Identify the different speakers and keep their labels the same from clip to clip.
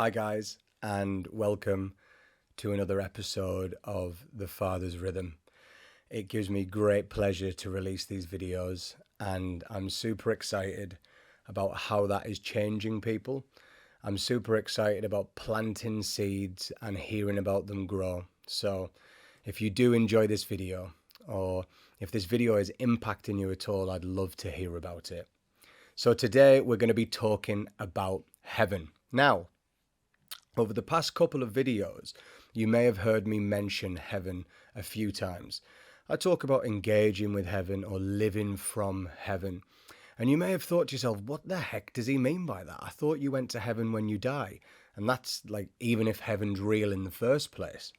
Speaker 1: Hi guys, and welcome to another episode of The Father's Rhythm. It gives me great pleasure to release these videos, and I'm super excited about how that is changing people. I'm super excited about planting seeds and hearing about them grow. So if you do enjoy this video, or if this video is impacting you at all, I'd love to hear about it. So today we're going to be talking about heaven. Now, over the past couple of videos, you may have heard me mention heaven a few times. I talk about engaging with heaven or living from heaven. And you may have thought to yourself, what the heck does he mean by that? I thought you went to heaven when you die. And that's like, even if heaven's real in the first place.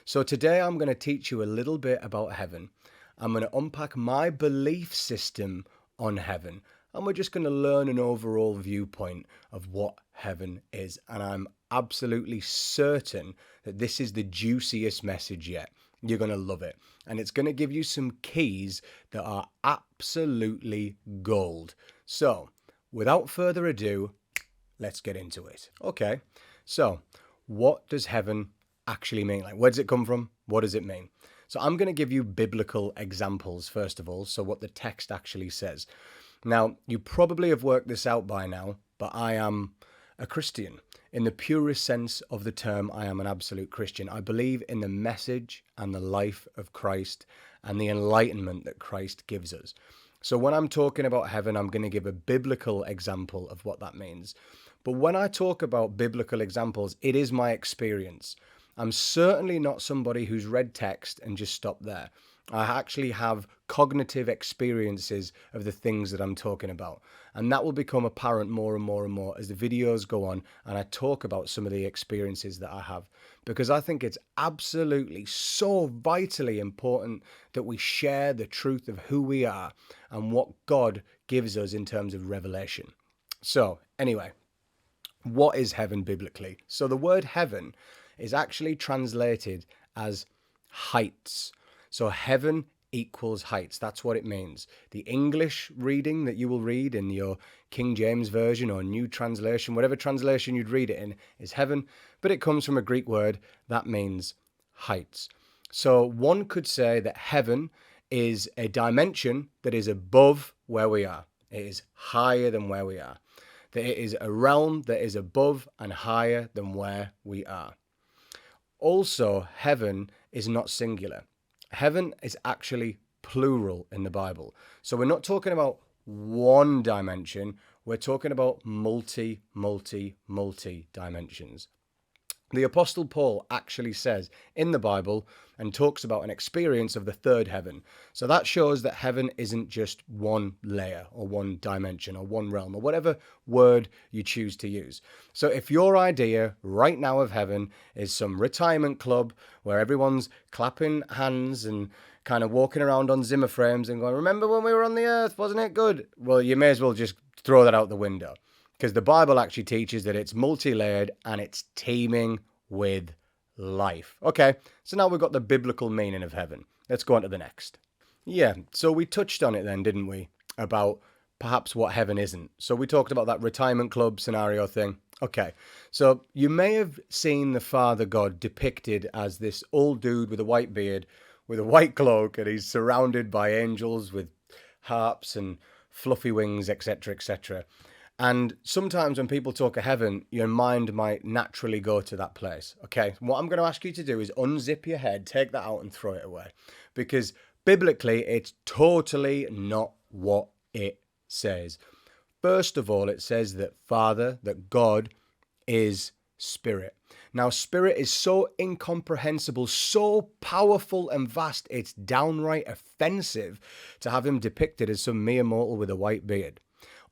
Speaker 1: So today I'm going to teach you a little bit about heaven. I'm going to unpack my belief system on heaven. And we're just going to learn an overall viewpoint of what heaven is. And I'm absolutely certain that this is the juiciest message yet. You're going to love it. And it's going to give you some keys that are absolutely gold. So, without further ado, let's get into it. Okay, so what does heaven actually mean? Like, where does it come from? What does it mean? So I'm going to give you biblical examples, first of all, so what the text actually says. Now, you probably have worked this out by now, but I am a Christian. In the purest sense of the term, I am an absolute Christian. I believe in the message and the life of Christ and the enlightenment that Christ gives us. So when I'm talking about heaven, I'm going to give a biblical example of what that means. But when I talk about biblical examples, it is my experience. I'm certainly not somebody who's read text and just stopped there. I actually have cognitive experiences of the things that I'm talking about. And that will become apparent more and more and more as the videos go on and I talk about some of the experiences that I have. Because I think it's absolutely so vitally important that we share the truth of who we are and what God gives us in terms of revelation. So, anyway, what is heaven biblically? So the word heaven is actually translated as heights. So heaven equals heights. That's what it means. The English reading that you will read in your King James Version or New Translation, whatever translation you'd read it in, is heaven. But it comes from a Greek word that means heights. So one could say that heaven is a dimension that is above where we are. It is higher than where we are. That it is a realm that is above and higher than where we are. Also, heaven is not singular. Heaven is actually plural in the Bible. So we're not talking about one dimension. We're talking about multi dimensions. The Apostle Paul actually says in the Bible and talks about an experience of the third heaven. So that shows that heaven isn't just one layer or one dimension or one realm or whatever word you choose to use. So if your idea right now of heaven is some retirement club where everyone's clapping hands and kind of walking around on Zimmer frames and going, remember when we were on the earth, wasn't it good? Well, you may as well just throw that out the window. Because the Bible actually teaches that it's multi-layered and it's teeming with life. Okay, so now we've got the biblical meaning of heaven. Let's go on to the next. Yeah, so we touched on it then, didn't we? About perhaps what heaven isn't. So we talked about that retirement club scenario thing. Okay, so you may have seen the Father God depicted as this old dude with a white beard, with a white cloak, and he's surrounded by angels with harps and fluffy wings, etc., etc. And sometimes when people talk of heaven, your mind might naturally go to that place. Okay, what I'm going to ask you to do is unzip your head, take that out and throw it away. Because biblically, it's totally not what it says. First of all, it says that that God is spirit. Now, spirit is so incomprehensible, so powerful and vast, it's downright offensive to have him depicted as some mere mortal with a white beard.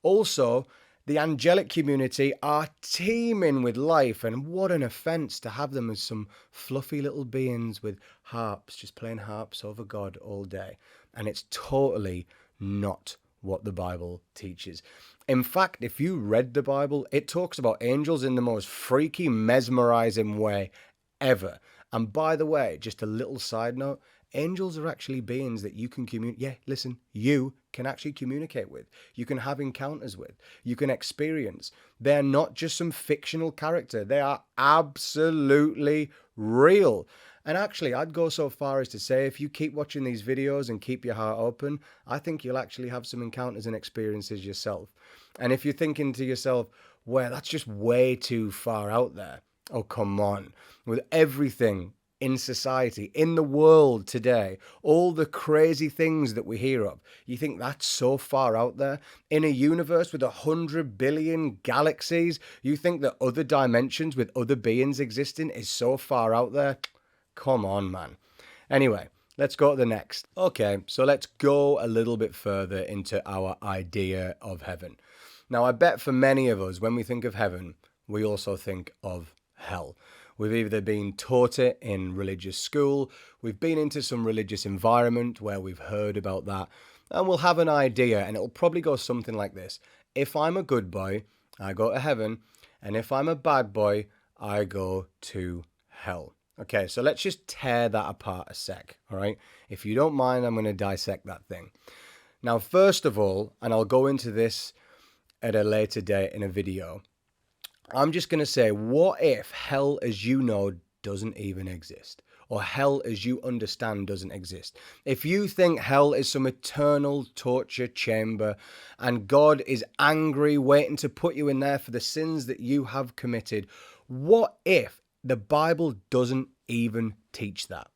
Speaker 1: Also, the angelic community are teeming with life, and what an offense to have them as some fluffy little beings with harps, just playing harps over God all day. And it's totally not what the Bible teaches. In fact, if you read the Bible, it talks about angels in the most freaky, mesmerizing way ever. And by the way, just a little side note, angels are actually beings that you can you can actually communicate with. You can have encounters with. You can experience. They're not just some fictional character. They are absolutely real. And actually, I'd go so far as to say, if you keep watching these videos and keep your heart open, I think you'll actually have some encounters and experiences yourself. And if you're thinking to yourself, well, that's just way too far out there. Oh, come on. With everything in society, in the world today, all the crazy things that we hear of, you think that's so far out there? In a universe with 100 billion galaxies, you think that other dimensions with other beings existing is so far out there? Come on, man. Anyway, let's go to the next. Okay, so let's go a little bit further into our idea of heaven. Now, I bet for many of us, when we think of heaven, we also think of hell. We've either been taught it in religious school, we've been into some religious environment where we've heard about that, and we'll have an idea, and it'll probably go something like this. If I'm a good boy, I go to heaven, and if I'm a bad boy, I go to hell. Okay, so let's just tear that apart a sec, all right? If you don't mind, I'm going to dissect that thing. Now, first of all, and I'll go into this at a later date in a video, I'm just going to say, what if hell as you know doesn't even exist? Or hell as you understand doesn't exist? If you think hell is some eternal torture chamber and God is angry waiting to put you in there for the sins that you have committed, what if the Bible doesn't even teach that?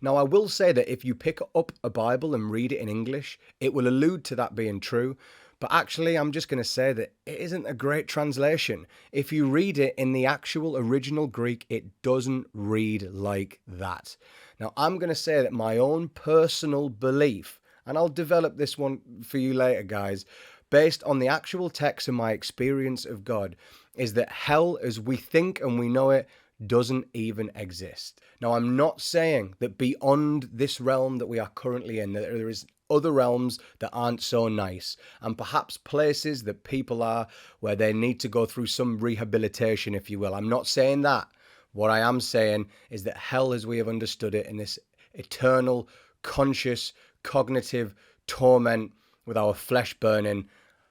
Speaker 1: Now, I will say that if you pick up a Bible and read it in English, it will allude to that being true. But actually, I'm just going to say that it isn't a great translation. If you read it in the actual original Greek, it doesn't read like that. Now, I'm going to say that my own personal belief, and I'll develop this one for you later, guys, based on the actual text and my experience of God, is that hell as we think and we know it doesn't even exist. Now, I'm not saying that beyond this realm that we are currently in, that there is other realms that aren't so nice, and perhaps places that people are where they need to go through some rehabilitation, if you will. I'm not saying that. What I am saying is that hell as we have understood it in this eternal, conscious, cognitive torment with our flesh burning,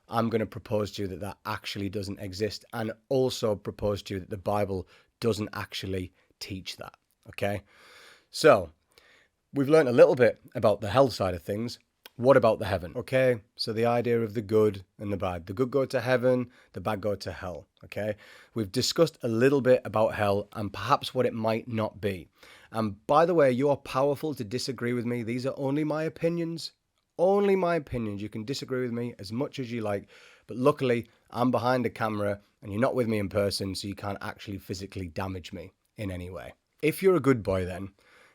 Speaker 1: I'm going to propose to you that that actually doesn't exist, and also propose to you that the Bible doesn't actually teach that. Okay? So, we've learned a little bit about the hell side of things. What about the heaven? Okay, so the idea of the good and the bad. The good go to heaven, the bad go to hell. Okay, we've discussed a little bit about hell and perhaps what it might not be. And by the way, you are powerful to disagree with me. These are only my opinions. Only my opinions. You can disagree with me as much as you like. But luckily, I'm behind the camera and you're not with me in person, so you can't actually physically damage me in any way. If you're a good boy, then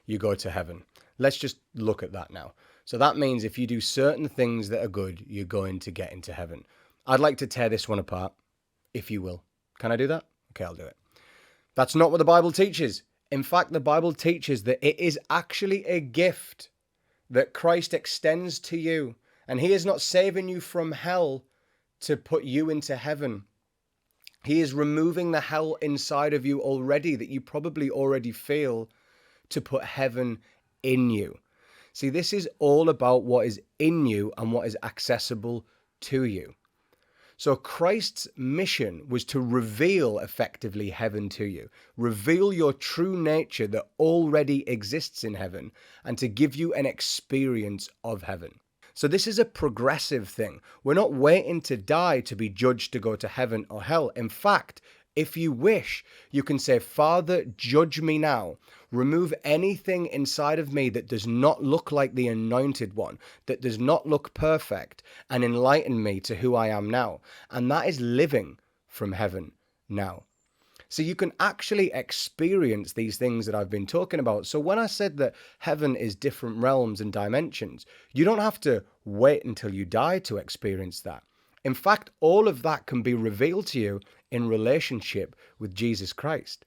Speaker 1: you go to heaven. Let's just look at that now. So that means if you do certain things that are good, you're going to get into heaven. I'd like to tear this one apart, if you will. Can I do that? Okay, I'll do it. That's not what the Bible teaches. In fact, the Bible teaches that it is actually a gift that Christ extends to you. And he is not saving you from hell to put you into heaven. He is removing the hell inside of you already that you probably already feel to put heaven in you. See, this is all about what is in you and what is accessible to you. So Christ's mission was to reveal effectively heaven to you, reveal your true nature that already exists in heaven, and to give you an experience of heaven. So this is a progressive thing. We're not waiting to die to be judged to go to heaven or hell. In fact, if you wish, you can say, Father, judge me now. Remove anything inside of me that does not look like the anointed one, that does not look perfect, and enlighten me to who I am now. And that is living from heaven now. So you can actually experience these things that I've been talking about. So when I said that heaven is different realms and dimensions, you don't have to wait until you die to experience that. In fact, all of that can be revealed to you in relationship with Jesus Christ.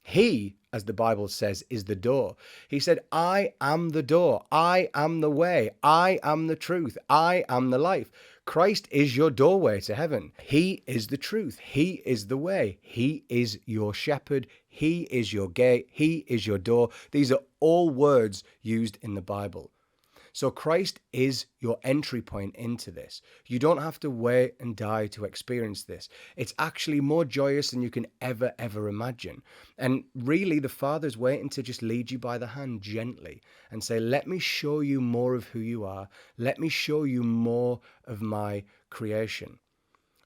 Speaker 1: He, as the Bible says, is the door. He said, I am the door. I am the way. I am the truth. I am the life. Christ is your doorway to heaven. He is the truth. He is the way. He is your shepherd. He is your gate. He is your door. These are all words used in the Bible. So Christ is your entry point into this. You don't have to wait and die to experience this. It's actually more joyous than you can ever imagine. And really, the Father's waiting to just lead you by the hand gently and say, let me show you more of who you are. Let me show you more of my creation.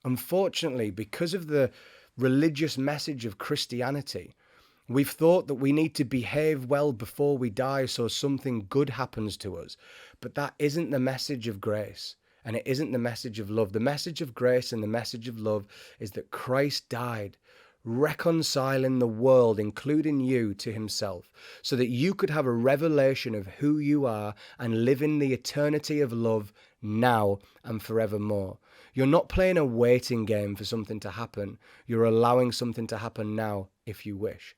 Speaker 1: Unfortunately, because of the religious message of Christianity, we've thought that we need to behave well before we die so something good happens to us. But that isn't the message of grace, and it isn't the message of love. The message of grace and the message of love is that Christ died, reconciling the world, including you, to himself, so that you could have a revelation of who you are and live in the eternity of love now and forevermore. You're not playing a waiting game for something to happen. You're allowing something to happen now if you wish.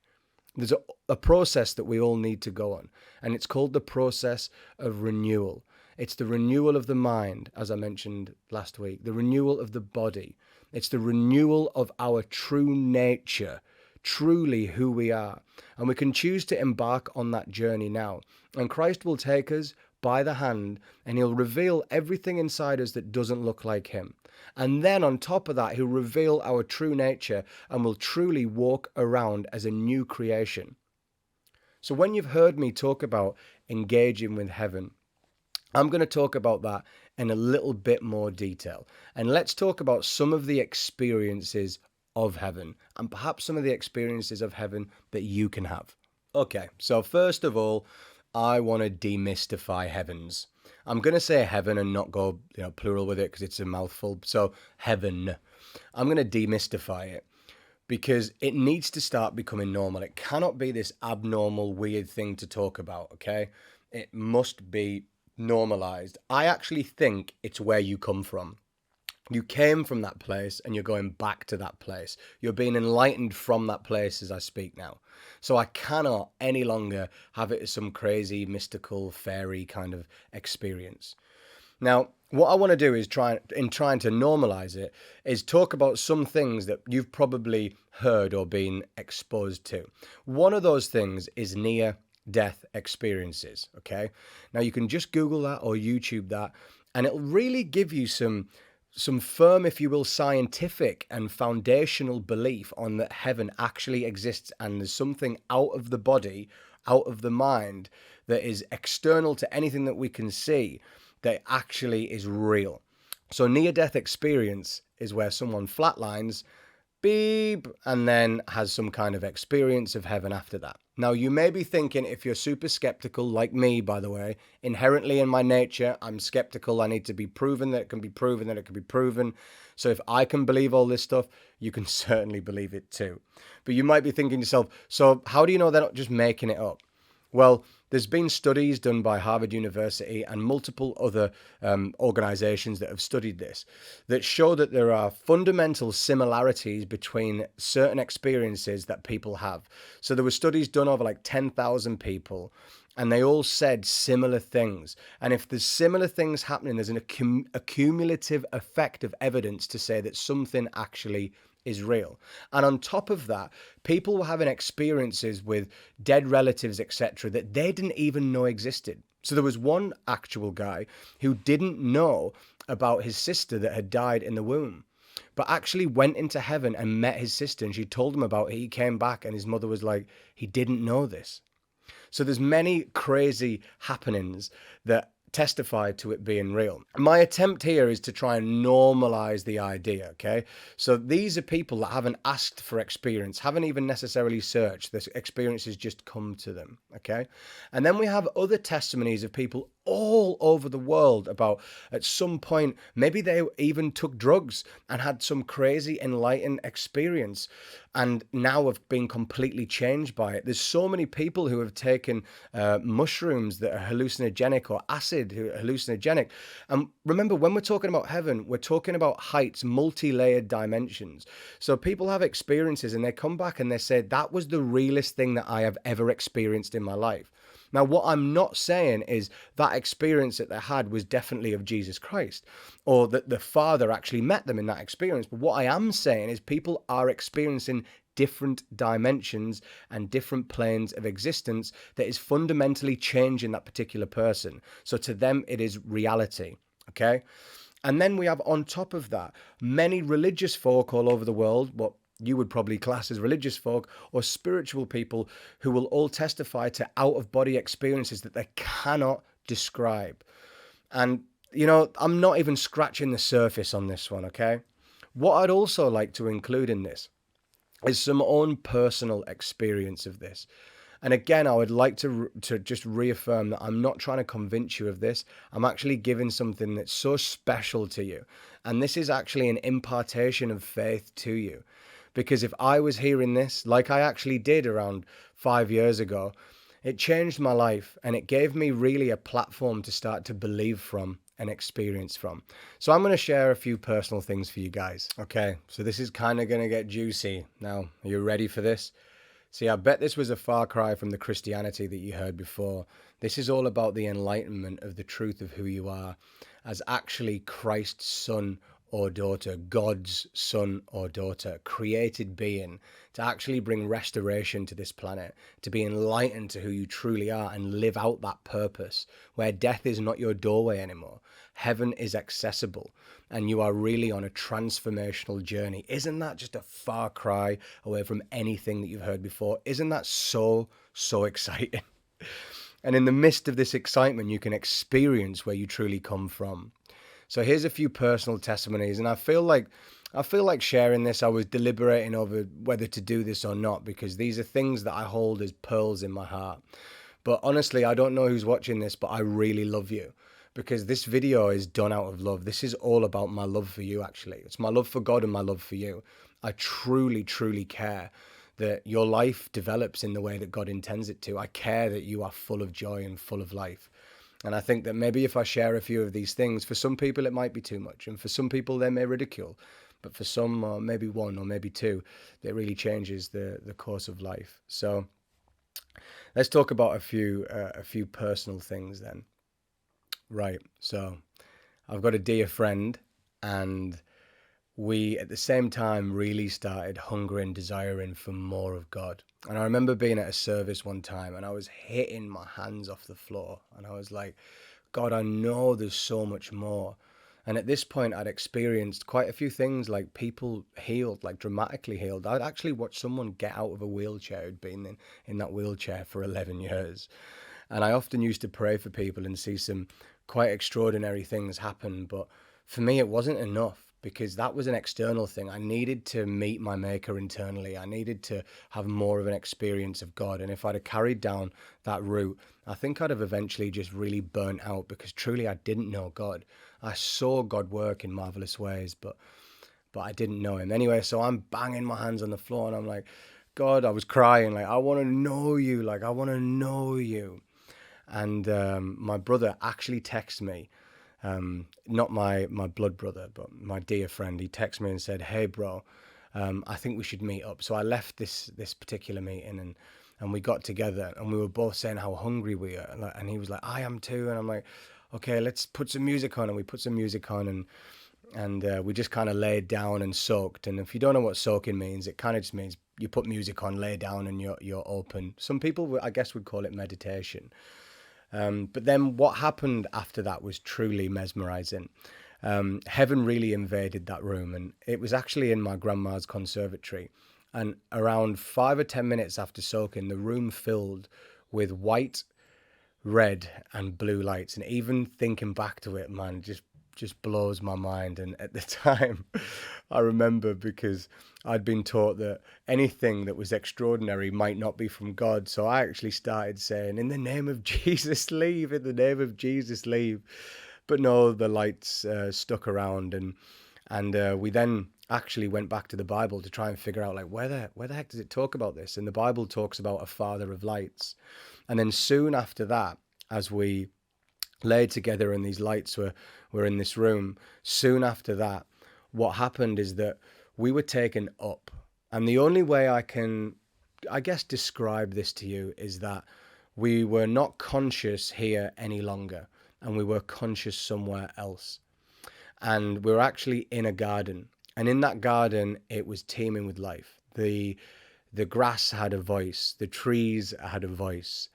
Speaker 1: There's a process that we all need to go on, and it's called the process of renewal. It's the renewal of the mind, as I mentioned last week, the renewal of the body. It's the renewal of our true nature, truly who we are. And we can choose to embark on that journey now. And Christ will take us by the hand, and he'll reveal everything inside us that doesn't look like him. And then on top of that, he'll reveal our true nature and will truly walk around as a new creation. So when you've heard me talk about engaging with heaven, I'm going to talk about that in a little bit more detail. And let's talk about some of the experiences of heaven, and perhaps some of the experiences of heaven that you can have. Okay, so first of all, I want to demystify heavens. I'm going to say heaven and not go plural with it because it's a mouthful. So heaven. I'm going to demystify it because it needs to start becoming normal. It cannot be this abnormal, weird thing to talk about, okay? It must be normalized. I actually think it's where you come from. You came from that place and you're going back to that place. You're being enlightened from that place as I speak now. So I cannot any longer have it as some crazy, mystical, fairy kind of experience. Now, what I want to do is trying to normalize it is talk about some things that you've probably heard or been exposed to. One of those things is near-death experiences, okay? Now, you can just Google that or YouTube that, and it'll really give you some firm, if you will, scientific and foundational belief on that heaven actually exists and there's something out of the body, out of the mind, that is external to anything that we can see, that actually is real. So near-death experience is where someone flatlines, beep, and then has some kind of experience of heaven after that. Now, you may be thinking, if you're super skeptical, like me, by the way, inherently in my nature, I'm skeptical. I need to be proven that it can be proven that it can be proven. So if I can believe all this stuff, you can certainly believe it too. But you might be thinking to yourself, so how do you know they're not just making it up? Well, there's been studies done by Harvard University and multiple other organizations that have studied this that show that there are fundamental similarities between certain experiences that people have. So there were studies done over like 10,000 people, and they all said similar things. And if there's similar things happening, there's a cumulative effect of evidence to say that something actually is real. And on top of that, people were having experiences with dead relatives, etc., that they didn't even know existed. So there was one actual guy who didn't know about his sister that had died in the womb, but actually went into heaven and met his sister, and she told him about it. He came back and his mother was like, he didn't know this. So there's many crazy happenings that testify to it being real. My attempt here is to try and normalize the idea, okay? So these are people that haven't asked for experience, haven't even necessarily searched. This experience has just come to them, okay? And then we have other testimonies of people all over the world about at some point, maybe they even took drugs and had some crazy enlightened experience and now have been completely changed by it. There's so many people who have taken mushrooms that are hallucinogenic or acid who are hallucinogenic. And remember, when we're talking about heaven, we're talking about heights, multi-layered dimensions. So people have experiences and they come back and they say, that was the realest thing that I have ever experienced in my life. Now, what I'm not saying is that experience that they had was definitely of Jesus Christ, or that the Father actually met them in that experience. But what I am saying is people are experiencing different dimensions and different planes of existence that is fundamentally changing that particular person. So to them, it is reality. Okay. And then we have on top of that many religious folk all over the world, what you would probably class as religious folk or spiritual people, who will all testify to out of body experiences that they cannot describe. And, I'm not even scratching the surface on this one, okay? What I'd also like to include in this is some own personal experience of this. And again, I would like to just reaffirm that I'm not trying to convince you of this. I'm actually giving something that's so special to you. And this is actually an impartation of faith to you. Because if I was hearing this, like I actually did around 5 years ago, it changed my life and it gave me really a platform to start to believe from and experience from. So I'm going to share a few personal things for you guys. Okay, so this is kind of going to get juicy. Now, are you ready for this? See, I bet this was a far cry from the Christianity that you heard before. This is all about the enlightenment of the truth of who you are as actually Christ's son or daughter, God's son or daughter, created being, to actually bring restoration to this planet, to be enlightened to who you truly are and live out that purpose, where death is not your doorway anymore. Heaven is accessible and you are really on a transformational journey. Isn't that just a far cry away from anything that you've heard before? Isn't that so exciting? And in the midst of this excitement, you can experience where you truly come from. So here's a few personal testimonies, and I feel like sharing this. I was deliberating over whether to do this or not, because these are things that I hold as pearls in my heart. But honestly, I don't know who's watching this, but I really love you, because this video is done out of love. This is all about my love for you, actually. It's my love for God and my love for you. I truly care that your life develops in the way that God intends it to. I care that you are full of joy and full of life. And I think that maybe if I share a few of these things, for some people it might be too much, and for some people they may ridicule, but for some, or maybe one or maybe two, it really changes the course of life. So let's talk about a few personal things then. Right, so I've got a dear friend, and we at the same time really started hungering, desiring for more of God. And I remember being at a service one time and I was hitting my hands off the floor and I was like, God, I know there's so much more. And at this point I'd experienced quite a few things, like people healed, like dramatically healed. I'd actually watched someone get out of a wheelchair who'd been in that wheelchair for 11 years. And I often used to pray for people and see some quite extraordinary things happen. But for me, it wasn't enough, because that was an external thing. I needed to meet my maker internally. I needed to have more of an experience of God. And if I'd have carried down that route, I think I'd have eventually just really burnt out, because truly I didn't know God. I saw God work in marvelous ways, but I didn't know him. Anyway, so I'm banging my hands on the floor and I'm like, God, I was crying, like, I want to know you. Like, I want to know you. And my brother actually texted me. Not my blood brother, but my dear friend. He texted me and said, hey bro, I think we should meet up. So I left this particular meeting and we got together and we were both saying how hungry we are. And he was like, I am too. And I'm like, okay, let's put some music on. And we put some music on and we just kind of laid down and soaked. And if you don't know what soaking means, it kind of just means you put music on, lay down and you're open. Some people, I guess, would call it meditation. But then what happened after that was truly mesmerizing. Heaven really invaded that room, and it was actually in my grandma's conservatory. And around 5 or 10 minutes after soaking, the room filled with white, red, and blue lights. And even thinking back to it, man, just blows my mind. And at the time, I remember, because I'd been taught that anything that was extraordinary might not be from God. So I actually started saying, in the name of Jesus, leave, in the name of Jesus, leave. But no, the lights stuck around, and we then actually went back to the Bible to try and figure out, like, where the heck does it talk about this? And the Bible talks about a father of lights. And then soon after that, as we laid together and these lights were in this room, soon after that, what happened is that we were taken up. And the only way I can, I guess, describe this to you is that we were not conscious here any longer, and we were conscious somewhere else. And we were actually in a garden. And in that garden, it was teeming with life. The grass had a voice. The trees had a voice.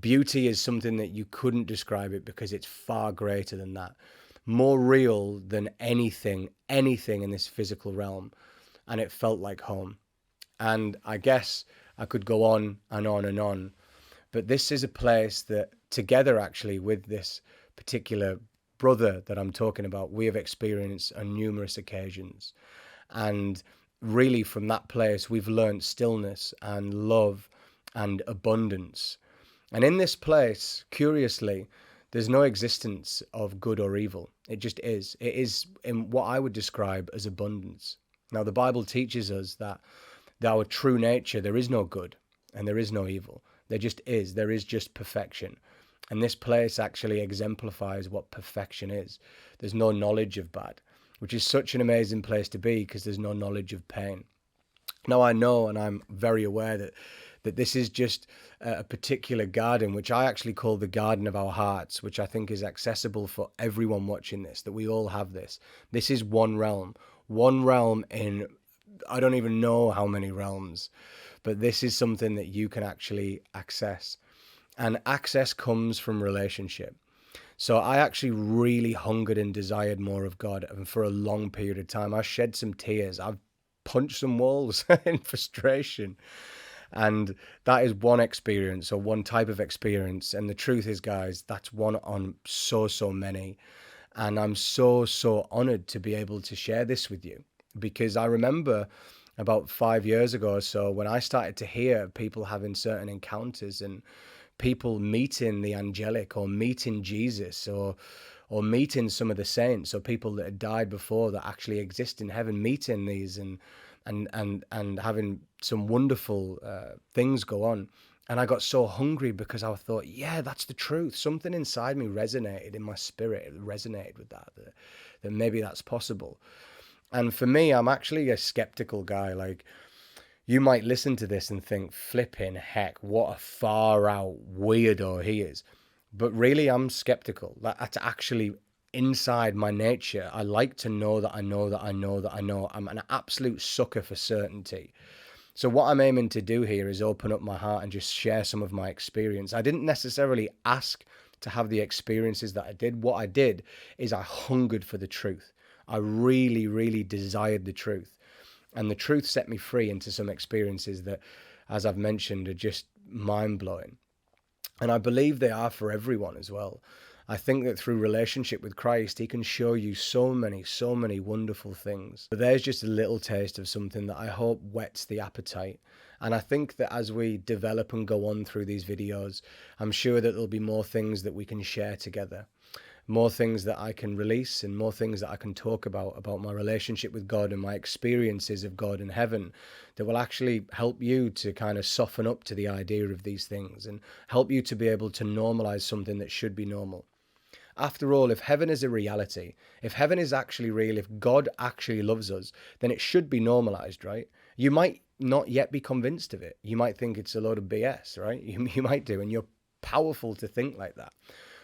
Speaker 1: Beauty is something that you couldn't describe it because it's far greater than that. More real than anything in this physical realm. And it felt like home. And I guess I could go on and on and on. But this is a place that together actually with this particular brother that I'm talking about, we have experienced on numerous occasions. And really from that place, we've learned stillness and love and abundance. And in this place, curiously, there's no existence of good or evil. It just is. It is in what I would describe as abundance. Now, the Bible teaches us that our true nature, there is no good and there is no evil. There just is. There is just perfection. And this place actually exemplifies what perfection is. There's no knowledge of bad, which is such an amazing place to be because there's no knowledge of pain. Now, I know, and I'm very aware that this is just a particular garden, which I actually call the garden of our hearts, which I think is accessible for everyone watching this, that we all have this. This is one realm in, I don't even know how many realms, but this is something that you can actually access. And access comes from relationship. So I actually really hungered and desired more of God. And for a long period of time, I shed some tears. I've punched some walls in frustration. And that is one experience or one type of experience. And the truth is, guys, that's one on so many. And I'm so honored to be able to share this with you. Because I remember about 5 years ago or so when I started to hear people having certain encounters and people meeting the angelic or meeting Jesus or meeting some of the saints or people that had died before that actually exist in heaven, meeting these and having some wonderful things go on. And I got so hungry because I thought, yeah, that's the truth. Something inside me resonated in my spirit. It resonated with that maybe that's possible. And for me, I'm actually a skeptical guy. Like, you might listen to this and think, flipping heck, what a far out weirdo he is. But really, I'm skeptical. That's actually inside my nature. I like to know that I know that I know that I know. I'm an absolute sucker for certainty. So what I'm aiming to do here is open up my heart and just share some of my experience. I didn't necessarily ask to have the experiences that I did. What I did is I hungered for the truth. I really desired the truth. And the truth set me free into some experiences that, as I've mentioned, are just mind-blowing. And I believe they are for everyone as well. I think that through relationship with Christ, he can show you so many wonderful things. But there's just a little taste of something that I hope whets the appetite. And I think that as we develop and go on through these videos, I'm sure that there'll be more things that we can share together. More things that I can release and more things that I can talk about my relationship with God and my experiences of God in heaven that will actually help you to kind of soften up to the idea of these things and help you to be able to normalize something that should be normal. After all, if heaven is a reality, if heaven is actually real, if God actually loves us, then it should be normalized, right? You might not yet be convinced of it. You might think it's a load of BS, right? You might do, and you're powerful to think like that.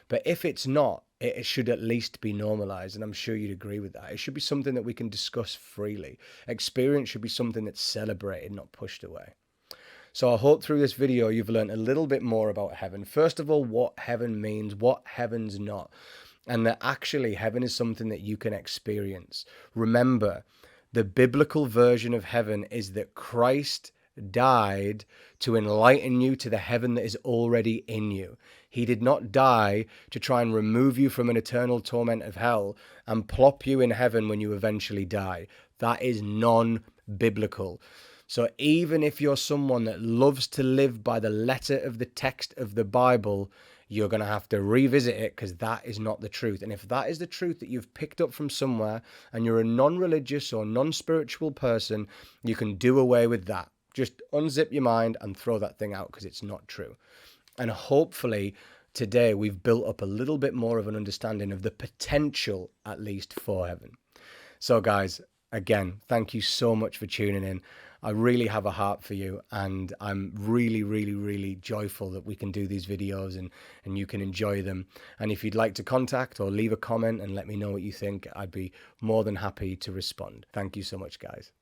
Speaker 1: But if it's not, it should at least be normalized, and I'm sure you'd agree with that. It should be something that we can discuss freely. Experience should be something that's celebrated, not pushed away. So I hope through this video you've learned a little bit more about heaven. First of all, what heaven means, what heaven's not, and that actually heaven is something that you can experience. Remember, the biblical version of heaven is that Christ died to enlighten you to the heaven that is already in you. He did not die to try and remove you from an eternal torment of hell and plop you in heaven when you eventually die. That is non-biblical. So even if you're someone that loves to live by the letter of the text of the Bible, you're going to have to revisit it because that is not the truth. And if that is the truth that you've picked up from somewhere and you're a non-religious or non-spiritual person, you can do away with that. Just unzip your mind and throw that thing out because it's not true. And hopefully today we've built up a little bit more of an understanding of the potential, at least, for heaven. So guys, again, thank you so much for tuning in. I really have a heart for you, and I'm really, really, really joyful that we can do these videos and you can enjoy them. And if you'd like to contact or leave a comment and let me know what you think, I'd be more than happy to respond. Thank you so much, guys.